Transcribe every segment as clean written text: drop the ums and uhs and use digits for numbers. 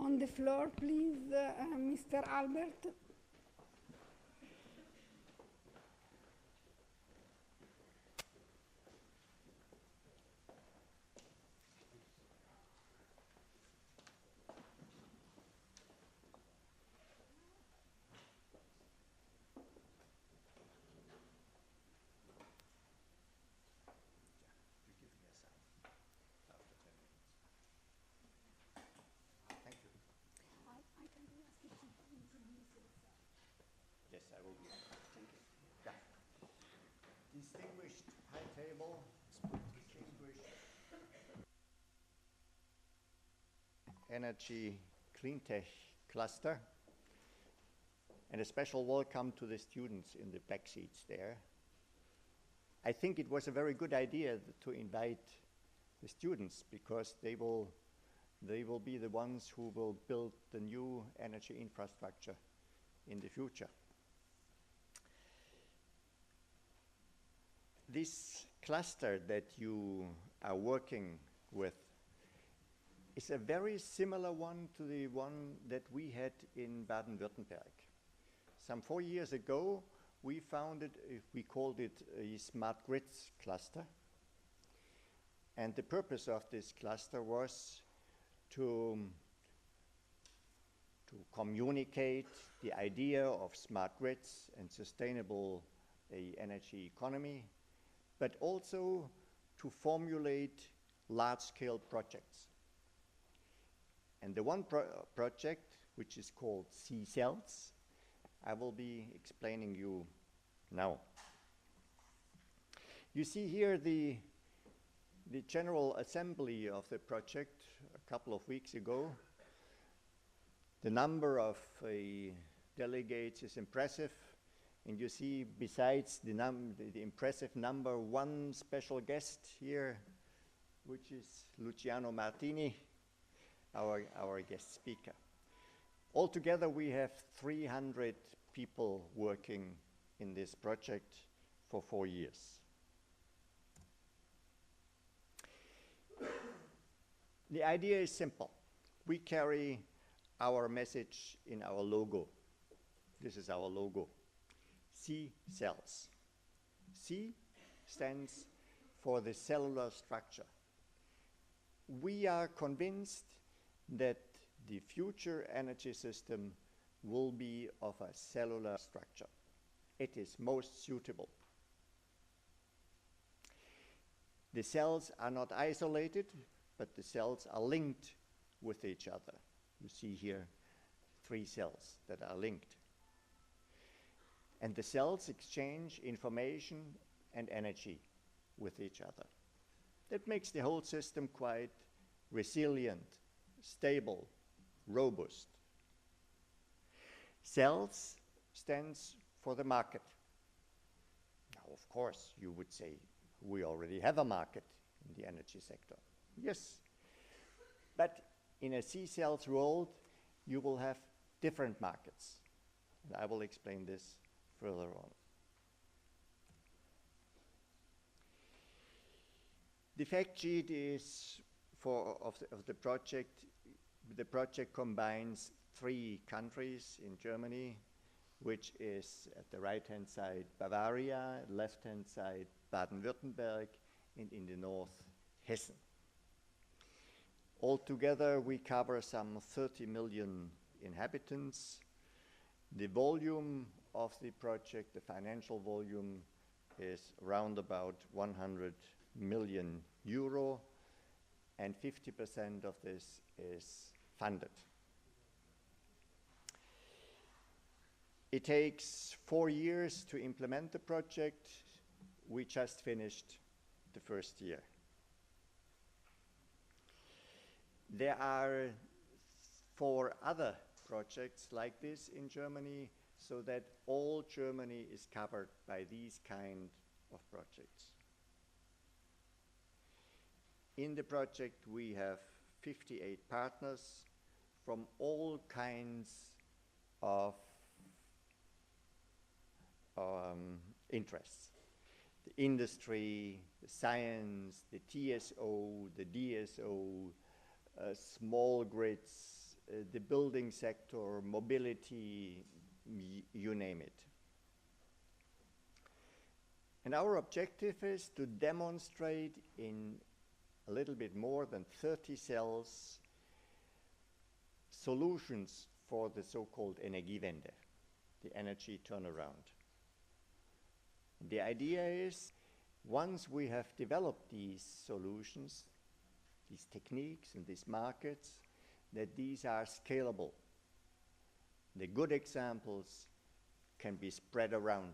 On the floor, please, Mr. Albert. Distinguished high table, distinguished energy clean tech cluster, and a special welcome to the students in the back seats there. I think it was a very good idea to invite the students because they will be the ones who will build the new energy infrastructure in the future. This cluster that you are working with is a very similar one to the one that we had in Baden-Württemberg. Some 4 years ago, we called it a smart grids cluster. And the purpose of this cluster was to communicate the idea of smart grids and sustainable energy economy, but also to formulate large-scale projects. And the one project, which is called C-Cells, I will be explaining you now. You see here the general assembly of the project a couple of weeks ago. The number of delegates is impressive. And you see, besides the impressive number, one special guest here, which is Luciano Martini, our guest speaker. Altogether, we have 300 people working in this project for 4 years. The idea is simple. We carry our message in our logo. This is our logo. C-Cells. C stands for the cellular structure. We are convinced that the future energy system will be of a cellular structure. It is most suitable. The cells are not isolated, but the cells are linked with each other. You see here 3 cells that are linked. And the cells exchange information and energy with each other. That makes the whole system quite resilient, stable, robust. Cells stands for the market. Now, of course, you would say we already have a market in the energy sector. Yes, but in a C-Cells world, you will have different markets. And I will explain this further on. The fact sheet is of the project. The project combines 3 countries in Germany, which is at the right-hand side Bavaria, left-hand side Baden-Württemberg, and in the north Hessen. Altogether, we cover some 30 million inhabitants. The volume of the project, the financial volume, is around about 100 million euro, and 50% of this is funded. It takes 4 years to implement the project. We just finished the first year. There are 4 other projects like this in Germany, so that all Germany is covered by these kind of projects. In the project, we have 58 partners from all kinds of interests. The industry, the science, the TSO, the DSO, small grids, the building sector, mobility, you name it. And our objective is to demonstrate in a little bit more than 30 cells solutions for the so-called Energiewende, the energy turnaround. The idea is, once we have developed these solutions, these techniques and these markets, that these are scalable. The good examples can be spread around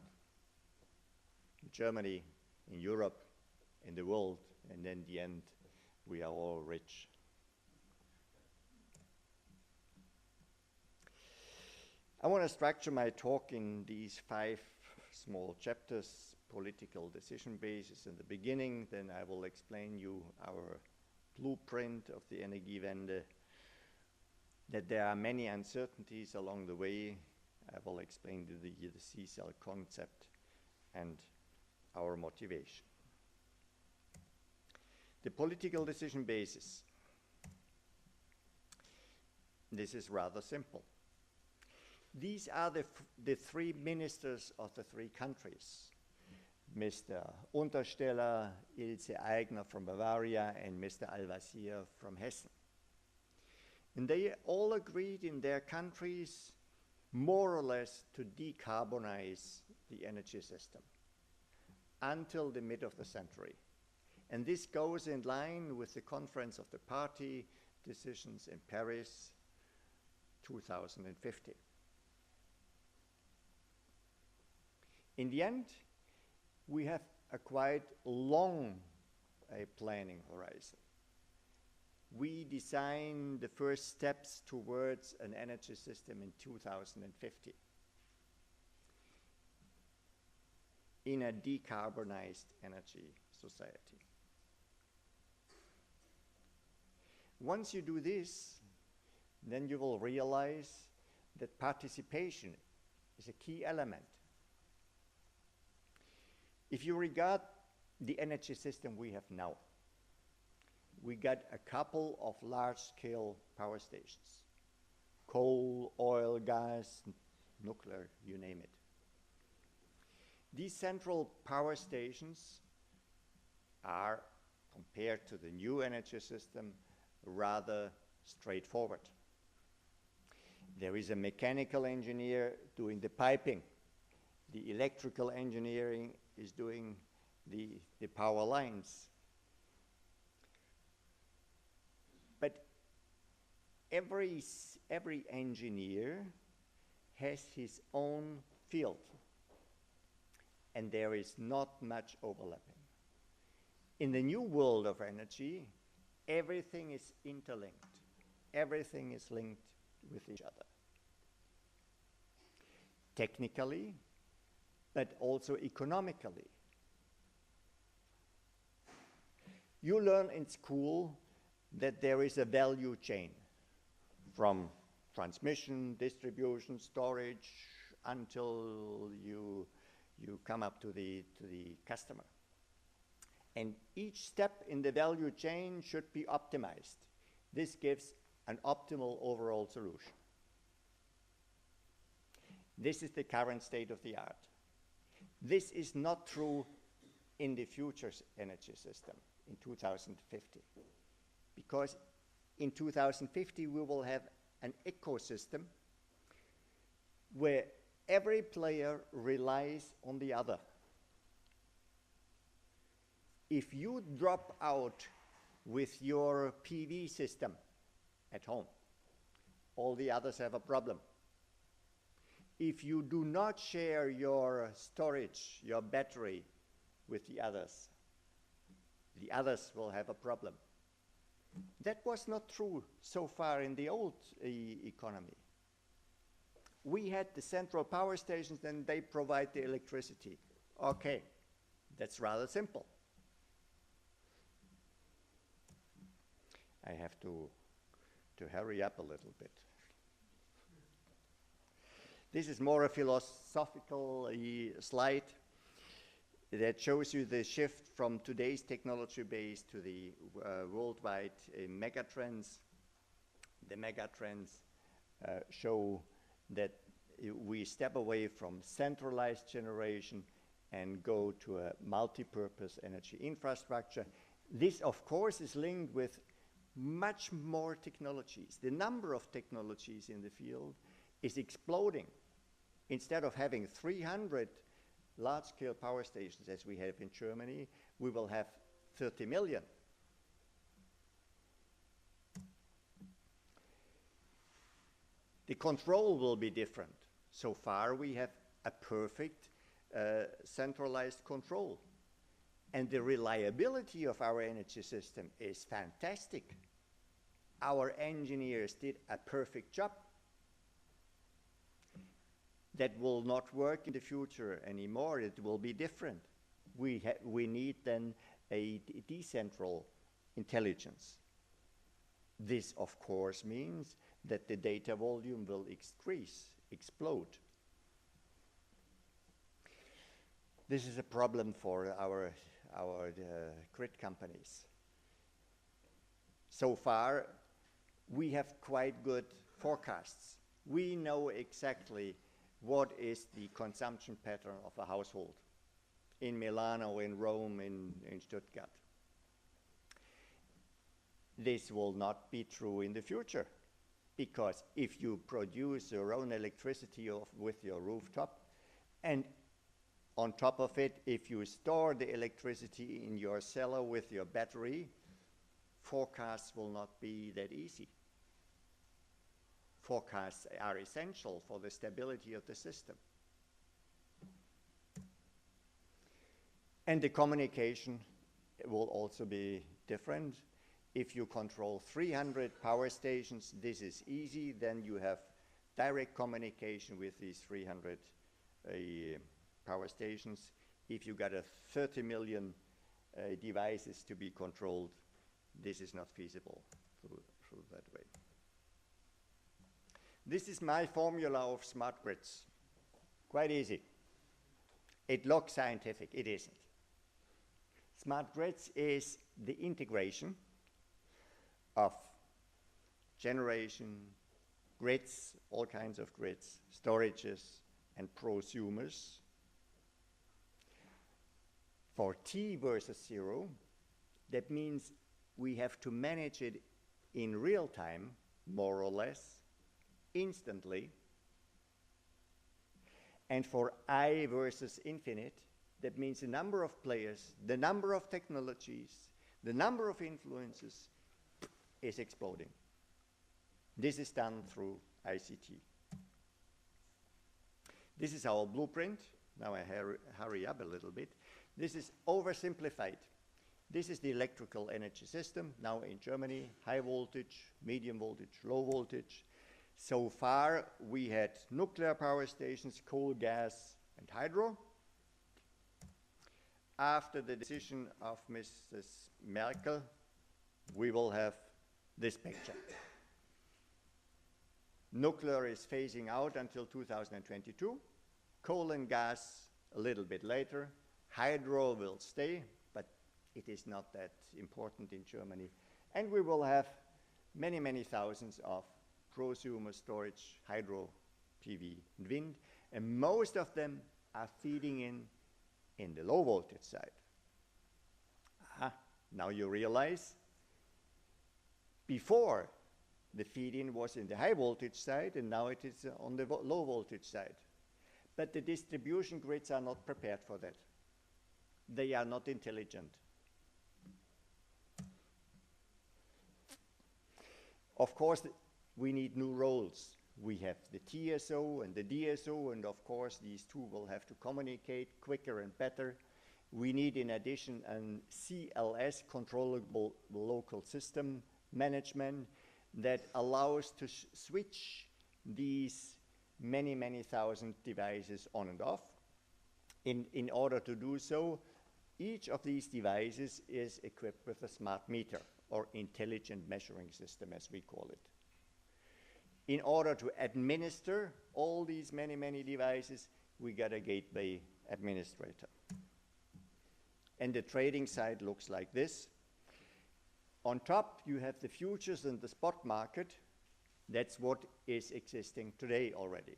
in Germany, in Europe, in the world, and in the end, we are all rich. I want to structure my talk in these 5 small chapters: political decision basis in the beginning, then I will explain you our blueprint of the Energiewende, that there are many uncertainties along the way. I will explain the C-cell concept and our motivation. The political decision basis. This is rather simple. These are the 3 ministers of the 3 countries. Mr. Untersteller, Ilse Aigner from Bavaria, and Mr. Al-Wazir from Hessen. And they all agreed in their countries more or less to decarbonize the energy system until the mid of the century. And this goes in line with the Conference of the Party decisions in Paris 2050. In the end, we have a quite long planning horizon. We design the first steps towards an energy system in 2050 in a decarbonized energy society. Once you do this, then you will realize that participation is a key element. If you regard the energy system we have now, we got a couple of large-scale power stations. Coal, oil, gas, nuclear, you name it. These central power stations are, compared to the new energy system, rather straightforward. There is a mechanical engineer doing the piping. The electrical engineering is doing the power lines. But every engineer has his own field, and there is not much overlapping. In the new world of energy, everything is interlinked. Everything is linked with each other. Technically, but also economically. You learn in school that there is a value chain from transmission, distribution, storage, until you come up to the customer. And each step in the value chain should be optimized. This gives an optimal overall solution. This is the current state of the art. This is not true in the future energy system in 2050. Because in 2050 we will have an ecosystem where every player relies on the other. If you drop out with your PV system at home, all the others have a problem. If you do not share your storage, your battery with the others will have a problem. That was not true so far in the old economy. We had the central power stations and they provide the electricity. Okay, that's rather simple. I have to hurry up a little bit. This is more a philosophical slide that shows you the shift from today's technology base to the worldwide megatrends. the megatrends show that we step away from centralized generation and go to a multi-purpose energy infrastructure. This, of course, is linked with much more technologies. The number of technologies in the field is exploding. Instead of having 300 large-scale power stations as we have in Germany, we will have 30 million. The control will be different. So far we have a perfect centralized control. And the reliability of our energy system is fantastic. Our engineers did a perfect job. That will not work in the future anymore. It will be different. We need then a decentral intelligence. This, of course, means that the data volume will explode. This is a problem for our grid companies. So far, we have quite good forecasts. We know exactly what is the consumption pattern of a household in Milano, in Rome, in Stuttgart. This will not be true in the future, because if you produce your own electricity with your rooftop, and on top of it, if you store the electricity in your cellar with your battery, forecasts will not be that easy. Forecasts are essential for the stability of the system. And the communication will also be different. If you control 300 power stations, this is easy. Then you have direct communication with these 300 power stations. If you got a 30 million devices to be controlled, this is not feasible through that way. This is my formula of smart grids. Quite easy. It looks scientific, it isn't. Smart grids is the integration of generation, grids, all kinds of grids, storages, and prosumers. For T versus 0, that means we have to manage it in real time, more or less, instantly. And for I versus infinite, that means the number of players, the number of technologies, the number of influences is exploding. This is done through ICT. This is our blueprint. Now I hurry up a little bit. This is oversimplified. This is the electrical energy system, now in Germany, high voltage, medium voltage, low voltage. So far, we had nuclear power stations, coal, gas, and hydro. After the decision of Mrs. Merkel, we will have this picture. Nuclear is phasing out until 2022. Coal and gas a little bit later. Hydro will stay, but it is not that important in Germany. And we will have many, many thousands of prosumer storage, hydro, PV, and wind. And most of them are feeding in the low voltage side. Now you realize, before the feed-in was in the high voltage side, and now it is on the low voltage side. But the distribution grids are not prepared for that. They are not intelligent. Of course, we need new roles. We have the TSO and the DSO, and of course these two will have to communicate quicker and better. We need, in addition, an CLS, controllable local system management, that allows to switch these many, many thousand devices on and off. In order to do so, each of these devices is equipped with a smart meter, or intelligent measuring system, as we call it. In order to administer all these many, many devices, we got a gateway administrator. And the trading side looks like this. On top, you have the futures and the spot market. That's what is existing today already.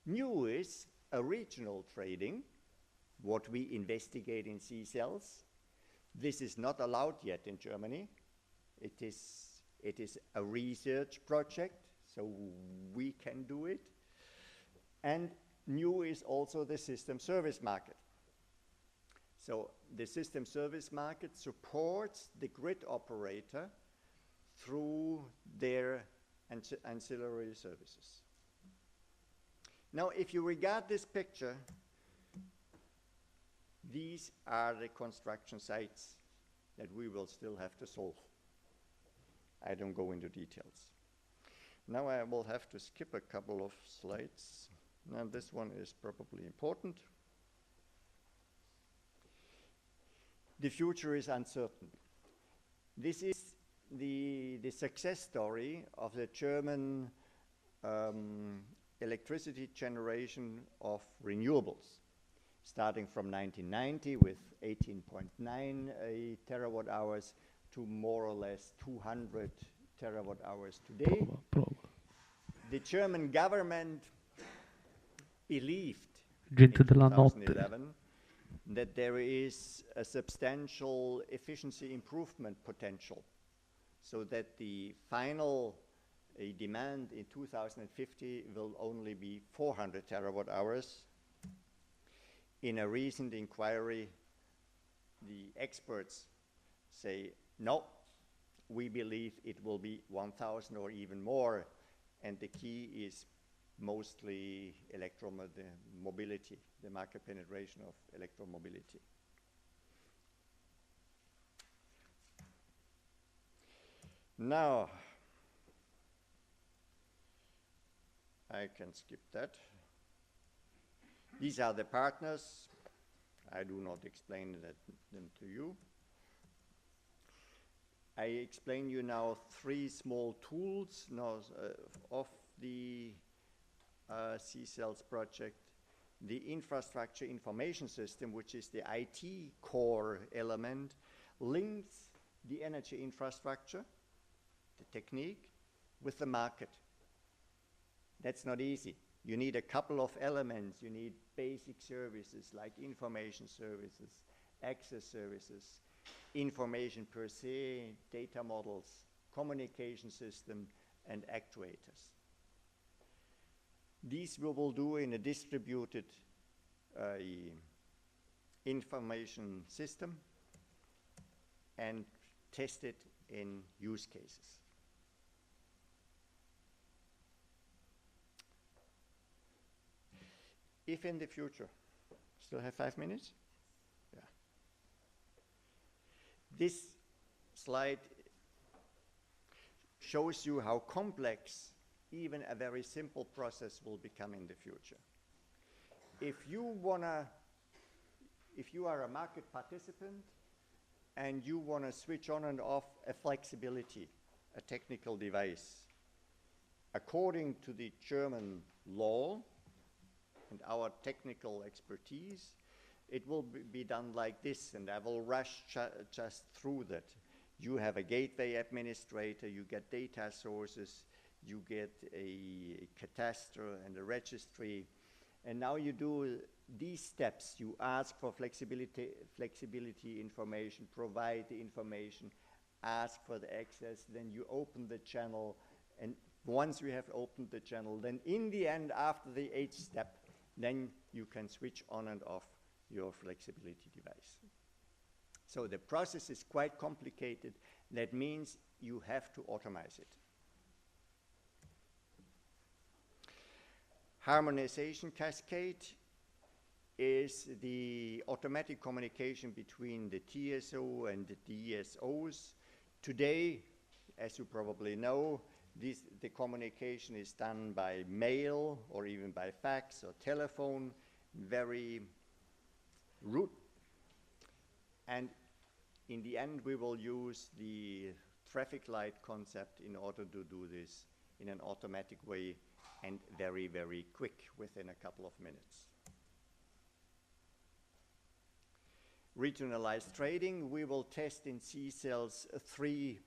New is a regional trading, what we investigate in C-cells. This is not allowed yet in Germany. It is a research project, so we can do it. And new is also the system service market. So the system service market supports the grid operator through their ancillary services. Now, if you regard this picture, these are the construction sites that we will still have to solve. I don't go into details. Now I will have to skip a couple of slides. Now this one is probably important. The future is uncertain. This is the success story of the German electricity generation of renewables, starting from 1990 with 18.9 terawatt hours to more or less 200 terawatt hours today. The German government believed in 2011 that there is a substantial efficiency improvement potential, so that the final demand in 2050 will only be 400 terawatt hours. In a recent inquiry, the experts say, no, we believe it will be 1,000 or even more, and the key is mostly electromobility, the market penetration of electromobility. Now, I can skip that. These are the partners. I do not explain them to you. I explain you now 3 small tools now of the C-cells project. The infrastructure information system, which is the IT core element, links the energy infrastructure, the technique, with the market. That's not easy. You need a couple of elements. You need basic services like information services, access services, information per se, data models, communication system, and actuators. These we will do in a distributed information system and test it in use cases. If in the future, still have 5 minutes? Yeah. This slide shows you how complex even a very simple process will become in the future. If you are a market participant and you want to switch on and off a flexibility, a technical device, according to the German law and our technical expertise, it will be done like this, and I will rush just through that. You have a gateway administrator, you get data sources, you get a cataster and a registry, and now you do these steps. You ask for flexibility information, provide the information, ask for the access, then you open the channel, and once you have opened the channel, then in the end, after the 8th step, then you can switch on and off your flexibility device. So the process is quite complicated. That means you have to automate it. Harmonization cascade is the automatic communication between the TSO and the DSOs. Today, as you probably know, the communication is done by mail or even by fax or telephone, very rude. And in the end, we will use the traffic light concept in order to do this in an automatic way and very, very quick, within a couple of minutes. Regionalized trading, we will test in C-cells three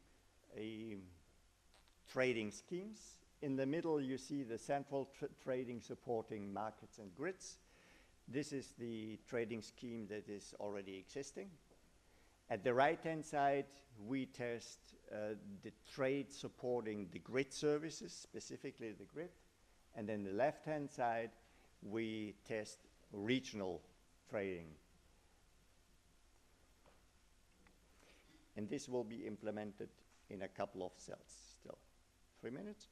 trading schemes. In the middle, you see the central trading supporting markets and grids. This is the trading scheme that is already existing. At the right-hand side, we test the trade supporting the grid services, specifically the grid. And then the left-hand side, we test regional trading. And this will be implemented in a couple of cells still. 3 minutes?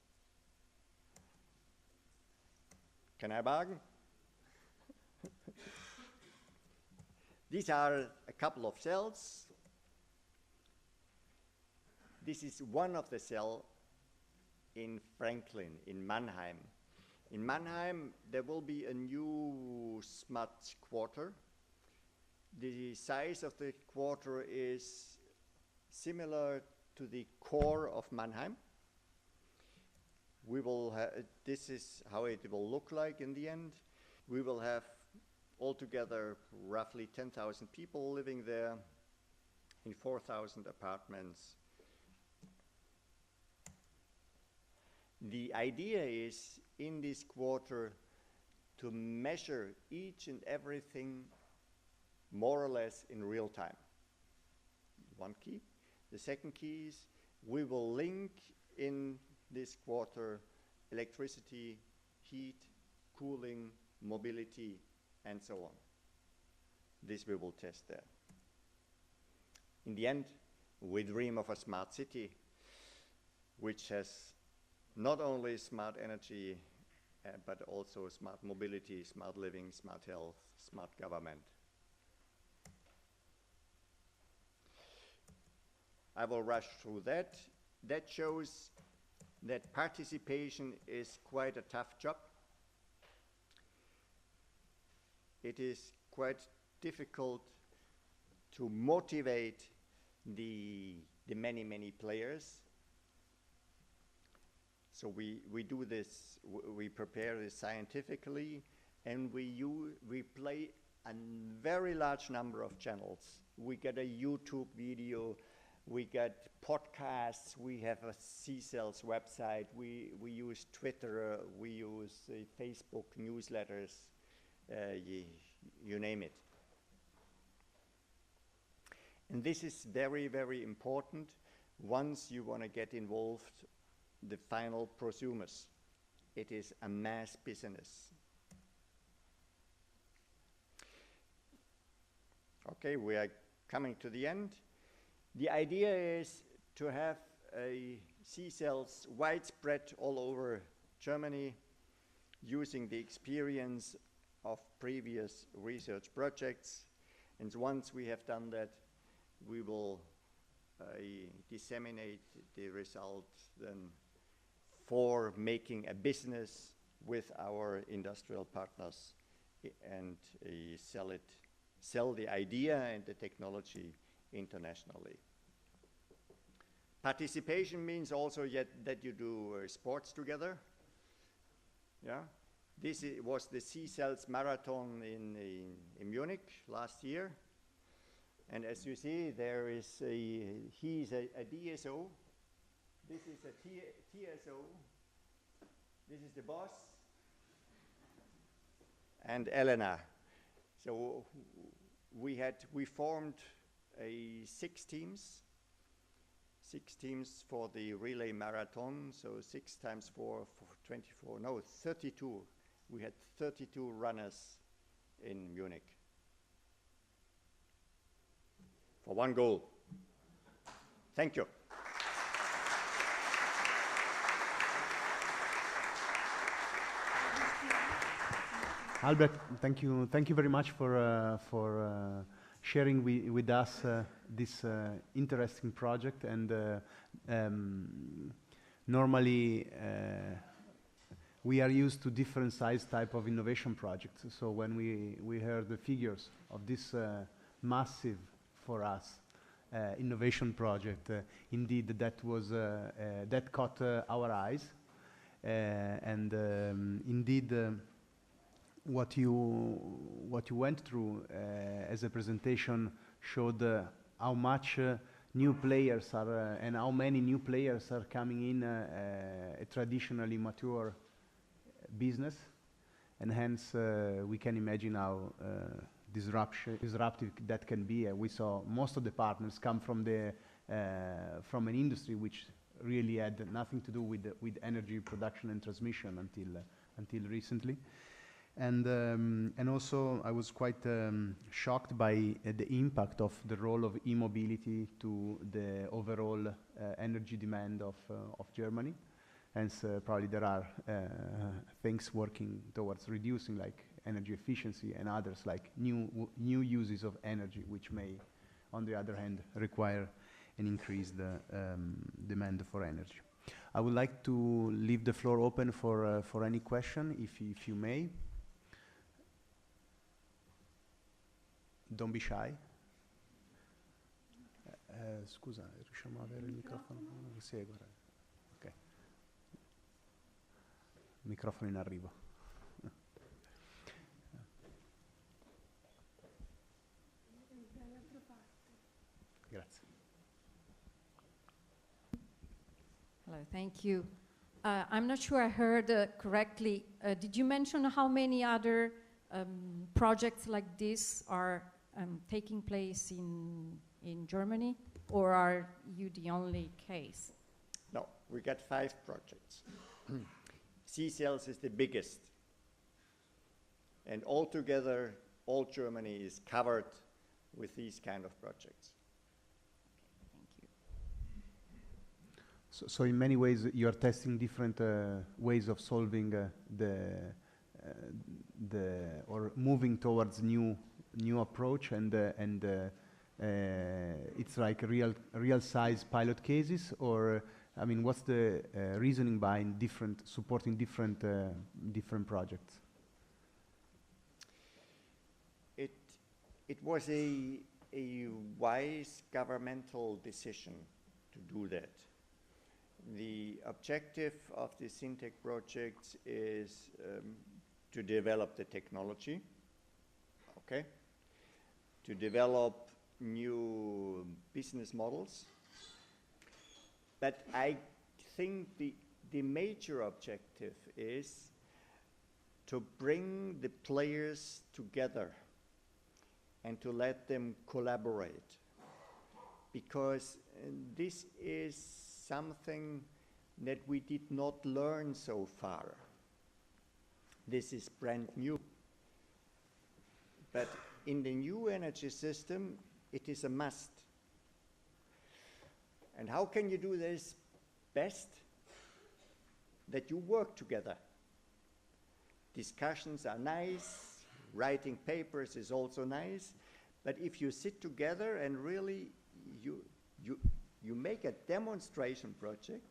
Can I bargain? These are a couple of cells. This is one of the cells in Franklin, in Mannheim. In Mannheim, there will be a new smart quarter. The size of the quarter is similar to the core of Mannheim. We will this is how it will look like in the end. We will have altogether roughly 10,000 people living there in 4,000 apartments. The idea is in this quarter to measure each and everything more or less in real time. One key. The second key is we will link in this quarter electricity, heat, cooling, mobility, and so on. This we will test there. In the end, we dream of a smart city which has not only smart energy, but also smart mobility, smart living, smart health, smart government. I will rush through that. That shows that participation is quite a tough job. It is quite difficult to motivate the many players. So we do this, we prepare this scientifically, and we play a very large number of channels. We get a YouTube video, we get podcasts, we have a C-Cells website, we use Twitter, we use Facebook newsletters, you name it. And this is very important once you want to get involved the final prosumers. It is a mass business. Okay, we are coming to the end. The idea is to have a C-Cells widespread all over Germany using the experience of previous research projects. And once we have done that, we will disseminate the results then for making a business with our industrial partners and sell the idea and the technology internationally. Participation means also that you do sports together. Yeah, this was the C-Cells marathon in Munich last year. And as you see, there is he's a DSO. This is a TSO. This is the boss. And Elena. So we formed 6 teams for the relay marathon. So 6 times 4 for 24. No, 32. We had 32 runners in Munich for one goal. Thank you. Albrecht, thank you very much for sharing with us this interesting project. And normally we are used to different size type of innovation projects. So when we heard the figures of this massive for us innovation project, indeed that caught our eyes, and indeed. What you went through as a presentation showed how much new players are, and how many new players are coming in a traditionally mature business, and hence we can imagine how disruptive that can be. We saw most of the partners come from from an industry which really had nothing to do with energy production and transmission until recently. And also I was quite shocked by the impact of the role of e-mobility to the overall energy demand of Germany. Hence probably there are things working towards reducing, like energy efficiency, and others like new uses of energy, which may on the other hand require an increased demand for energy. I would like to leave the floor open for any question, if you may. Don't be shy. Scusa, riusciamo a avere il microfono? Sì, guarda. Ok. Microfono in arrivo. Grazie. Hello, thank you. I'm not sure I heard correctly. Did you mention how many other projects like this are taking place in Germany, or are you the only case? No, we got 5 projects. C-cells is the biggest. And altogether, all Germany is covered with these kind of projects. Thank you. So in many ways, you are testing different ways of solving or moving towards new approach, and it's like real size pilot cases, or I mean, what's the reasoning behind supporting different projects? It was a wise governmental decision to do that. The objective of the Syntec projects is to develop the technology, okay, to develop new business models. But I think the major objective is to bring the players together and to let them collaborate, because this is something that we did not learn so far. This is brand new. But in the new energy system, it is a must. And how can you do this best? That you work together. Discussions are nice, writing papers is also nice, but if you sit together and really you make a demonstration project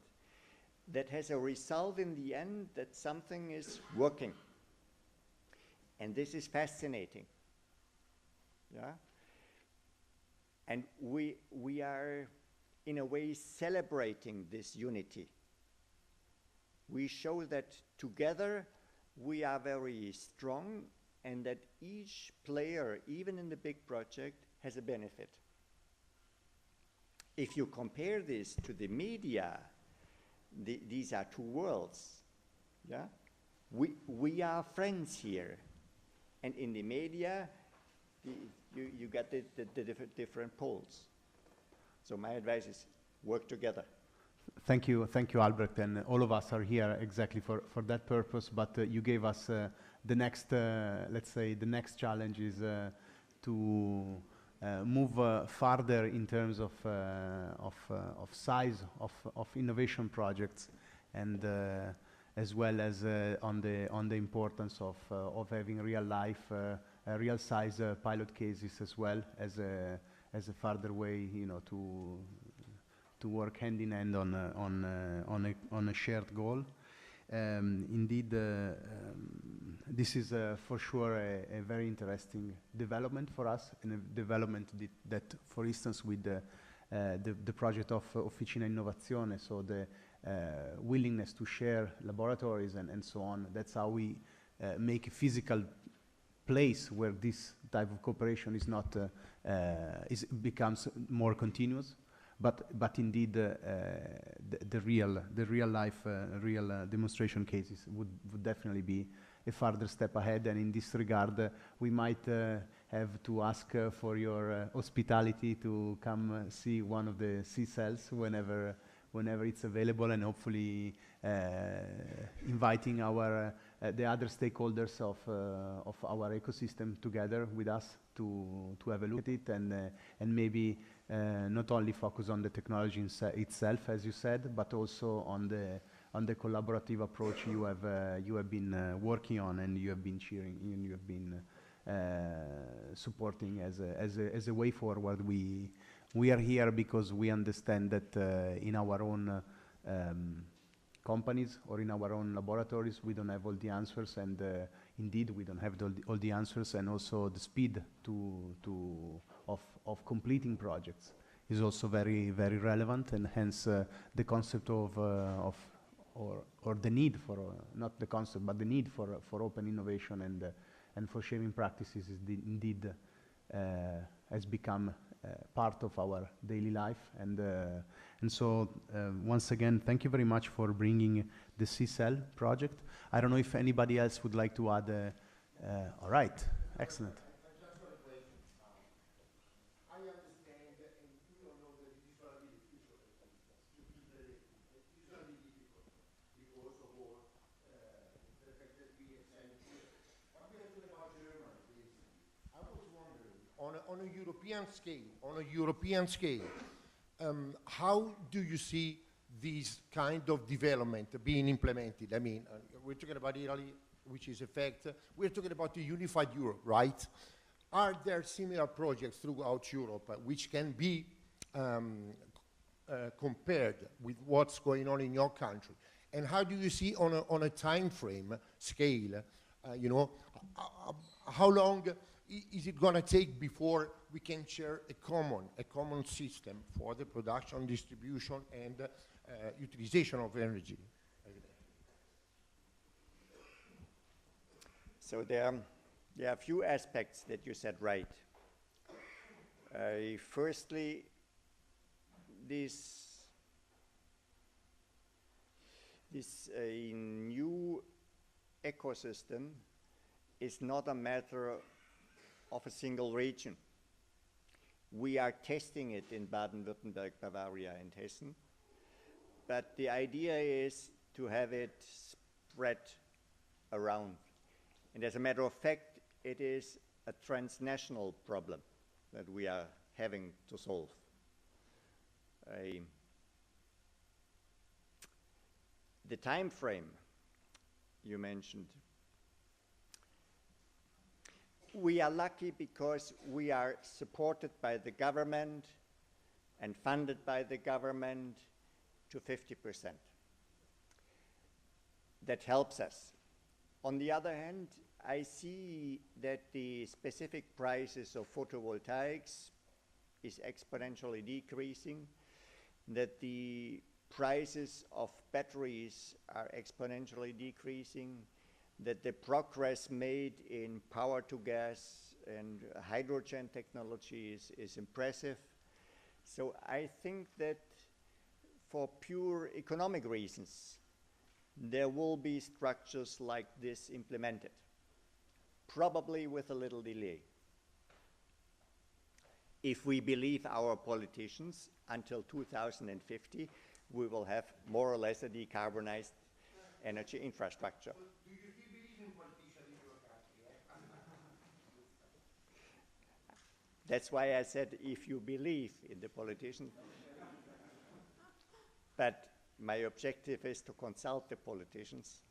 that has a result in the end that something is working. And this is fascinating. Yeah? And we are in a way celebrating this unity. We show that together we are very strong, and that each player, even in the big project, has a benefit. If you compare this to the media, these are two worlds. Yeah? We are friends here. And in the media, you get the different poles. So my advice is work together. Thank you, Albrecht, and all of us are here exactly for that purpose. But you gave us the next, let's say, the next challenge is to move farther in terms of size of innovation projects, and as well as on the importance of having real life, real size pilot cases, as well as a further way, you know, to work hand in hand on a shared goal. Indeed, this is for sure a very interesting development for us, and a development that for instance, with the project of Officina Innovazione, so the willingness to share laboratories and so on, that's how we make a physical place where this type of cooperation is not becomes more continuous. but indeed the real life demonstration cases would definitely be a further step ahead. And in this regard, we might have to ask for your hospitality to come see one of the C-cells whenever it's available, and hopefully inviting our the other stakeholders of our ecosystem together with us to have a look at it, and maybe not only focus on the technology itself, as you said, but also on the collaborative approach you have been working on, and you have been cheering, and you have been supporting as a way forward. We are here because we understand that in our own companies or in our own laboratories we don't have all the answers, and indeed we don't have all the answers, and also the speed of completing projects is also very, very relevant, and hence the concept of or the need for not the concept but the need for open innovation and for sharing practices is indeed has become part of our daily life, and so once again, thank you very much for bringing the C-Cell project. I don't know if anybody else would like to add. All right, excellent. I understand, and we all know that it is going to be the future of the business. It is going to be difficult because of all the fact that we have sent here. What we are talking about Germany, basically. I was wondering, on a European scale, how do you see these kind of development being implemented? I mean, we're talking about Italy, which is a fact. We're talking about the unified Europe, right? Are there similar projects throughout Europe which can be compared with what's going on in your country? And how do you see on a time frame scale, how long is it going to take before we can share a common system for the production, distribution, and utilization of energy? So there are a few aspects that you said right. Firstly, this new ecosystem is not a matter of a single region. We are testing it in Baden-Württemberg, Bavaria, and Hessen, but the idea is to have it spread around. And as a matter of fact, it is a transnational problem that we are having to solve. The time frame you mentioned, we are lucky because we are supported by the government and funded by the government to 50%. That helps us. On the other hand, I see that the specific prices of photovoltaics is exponentially decreasing, that the prices of batteries are exponentially decreasing, that the progress made in power to gas and hydrogen technologies is impressive. So I think that for pure economic reasons, there will be structures like this implemented, probably with a little delay. If we believe our politicians, until 2050, we will have more or less a decarbonized energy infrastructure. Well, do you still believe in politicians in your country? That's why I said if you believe in the politicians. But my objective is to consult the politicians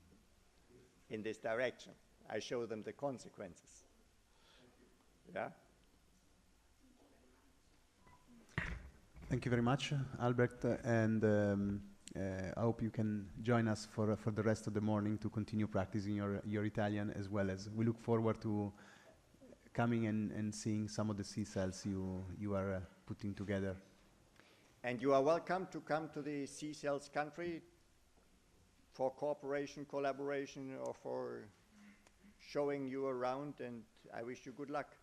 in this direction. I show them the consequences. Yeah? Thank you very much, Albrecht, and I hope you can join us for the rest of the morning to continue practicing your Italian, as well as we look forward to coming and seeing some of the C-cells you are putting together. And you are welcome to come to the C-cells country for cooperation, collaboration, or for showing you around, and I wish you good luck.